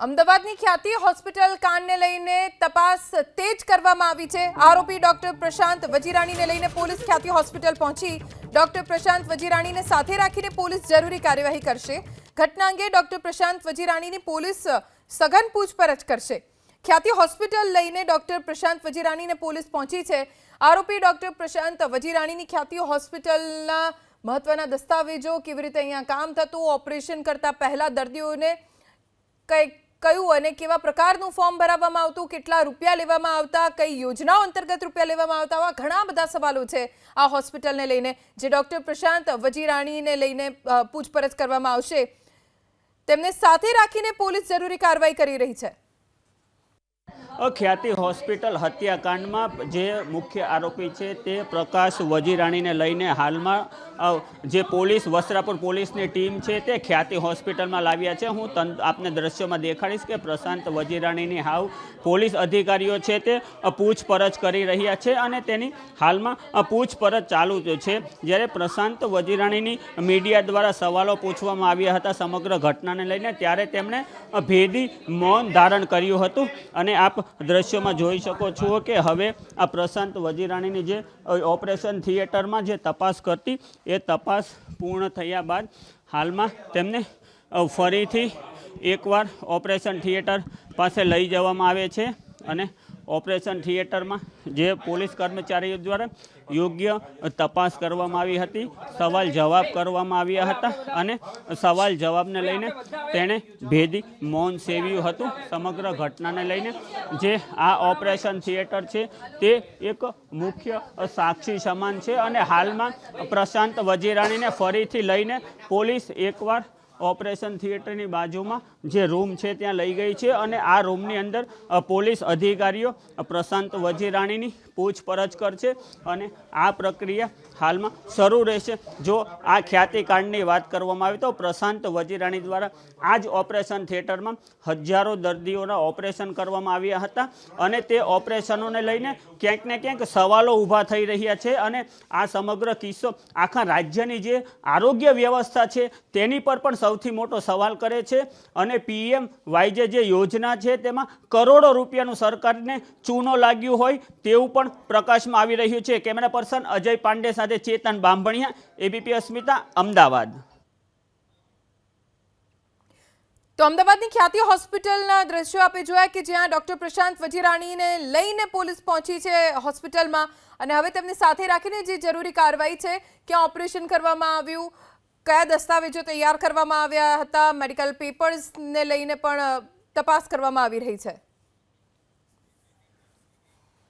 અમદાવાદની ખ્યાતિ હોસ્પિટલ કાંડને લઈને તપાસ તેજ કરવામાં આવી છે। આરોપી ડોક્ટર પ્રશાંત વજીરાણીને લઈને પોલીસ ખ્યાતિ હોસ્પિટલ પહોંચી। ડોક્ટર પ્રશાંત વજીરાણીને સાથે રાખીને પોલીસ જરૂરી કાર્યવાહી કરશે। ઘટના અંગે ડોક્ટર પ્રશાંત વજીરાણીની પોલીસ સઘન પૂછપરછ કરશે। ખ્યાતિ હોસ્પિટલ લઈને ડોક્ટર પ્રશાંત વજીરાણીને પોલીસ પહોંચી છે। આરોપી ડોક્ટર પ્રશાંત વજીરાણીની ખ્યાતિ હોસ્પિટલના મહત્વના દસ્તાવેજો, કેવી રીતે અહીંયા કામ થતું, ઓપરેશન કરતા પહેલા દર્દીઓને કયું અને કેવા પ્રકારનું ફોર્મ ભરાવવામાં આવતું, કેટલા રૂપિયા લેવામાં આવતા, કઈ યોજનાઓ અંતર્ગત રૂપિયા લેવામાં આવતા, આવા ઘણા બધા સવાલો છે આ હોસ્પિટલને લઈને, જે ડોક્ટર પ્રશાંત વજીરાણીને લઈને પૂછપરછ કરવામાં આવશે। તેમને સાથે રાખીને પોલીસ જરૂરી કાર્યવાહી કરી રહી છે। ખ્યાતિ હોસ્પિટલ હત્યાકાંડમાં જે મુખ્ય આરોપી છે તે પ્રકાશ વજીરાણીને લઈને હાલમાં જે પોલીસ વસ્ત્રાપુર પોલીસની ટીમ છે તે ખ્યાતિ હોસ્પિટલમાં લાવ્યા છે। હું આપને દ્રશ્યોમાં દેખાડીશ કે પ્રશાંત વજીરાણીની હાવ પોલીસ અધિકારીઓ છે તે પૂછપરછ કરી રહ્યા છે અને તેની હાલમાં પૂછપરછ ચાલુ છે। જ્યારે પ્રશાંત વજીરાણીની મીડિયા દ્વારા સવાલો પૂછવામાં આવ્યા હતા સમગ્ર ઘટનાને લઈને, ત્યારે તેમણે ભેદી મૌન ધારણ કર્યું હતું અને આપ દ્રશ્યોમાં જોઈ શકો છો કે હવે આ પ્રશાંત વજીરાણીની જે ઓપરેશન થિયેટરમાં જે તપાસ કરતી એ તપાસ પૂર્ણ થયા બાદ હાલમાં તેમને ફરીથી એકવાર ઓપરેશન થિયેટર પાસે લઈ જવામાં આવે છે અને ઓપરેશન થિયેટરમાં જે પોલીસ કર્મચારીઓ દ્વારા યોગ્ય તપાસ કરવામાં આવી હતી, સવાલ જવાબ કરવામાં આવ્યા હતા અને સવાલ જવાબને લઈને તેણે ભેદી મૌન સેવ્યું હતું। સમગ્ર ઘટનાને લઈને જે આ ઓપરેશન થિયેટર છે તે એક મુખ્ય સાક્ષી સમાન છે અને હાલમાં પ્રશાંત વજીરાણીને ફરીથી લઈને પોલીસ એકવાર ઓપરેશન થિયેટરની બાજુમાં જે રૂમ છે ત્યાં લઈ ગઈ છે અને આ રૂમની અંદર પોલીસ અધિકારીઓ પ્રશાંત વજીરાણીની પૂછપરછ કરશે અને આ પ્રક્રિયા હાલમાં શરૂ રહેશે। જો આ ખ્યાતિકાંડની વાત કરવામાં આવે તો પ્રશાંત વજીરાણી દ્વારા આ જ ઓપરેશન થિયેટરમાં હજારો દર્દીઓના ઓપરેશન કરવામાં આવ્યા હતા અને તે ઓપરેશનોને લઈને ક્યાંક ને ક્યાંક સવાલો ઊભા થઈ રહ્યા છે અને આ સમગ્ર કિસ્સો આખા રાજ્યની જે આરોગ્ય વ્યવસ્થા છે તેની પર પણ સૌથી મોટો સવાલ કરે છે અને PMYJ જે યોજના છે તેમાં કરોડો રૂપિયાનું સરકારને ચૂનો લાગ્યું હોય તેવું પણ પ્રકાશમાં આવી રહ્યું છે। કેમેરા પર્સન અજય પાંડે સાથે ચેતન બામભણિયા, ABP અસ્મિતા, અમદાવાદ। તો અમદાવાદની ખ્યાતિ હોસ્પિટલના દ્રશ્યો આપે જોયા કે જ્યાં ડોક્ટર પ્રશાંત વજીરાણીને લઈને પોલીસ પહોંચી છે હોસ્પિટલમાં અને હવે તેમની સાથે રાખીને જે જરૂરી કાર્યવાહી છે, ક્યાં ઓપરેશન કરવામાં આવ્યું, કયા દસ્તાવેજો તૈયાર કરવામાં આવ્યા હતા, મેડિકલ પેપર્સને લઈને પણ તપાસ કરવામાં આવી રહી છે।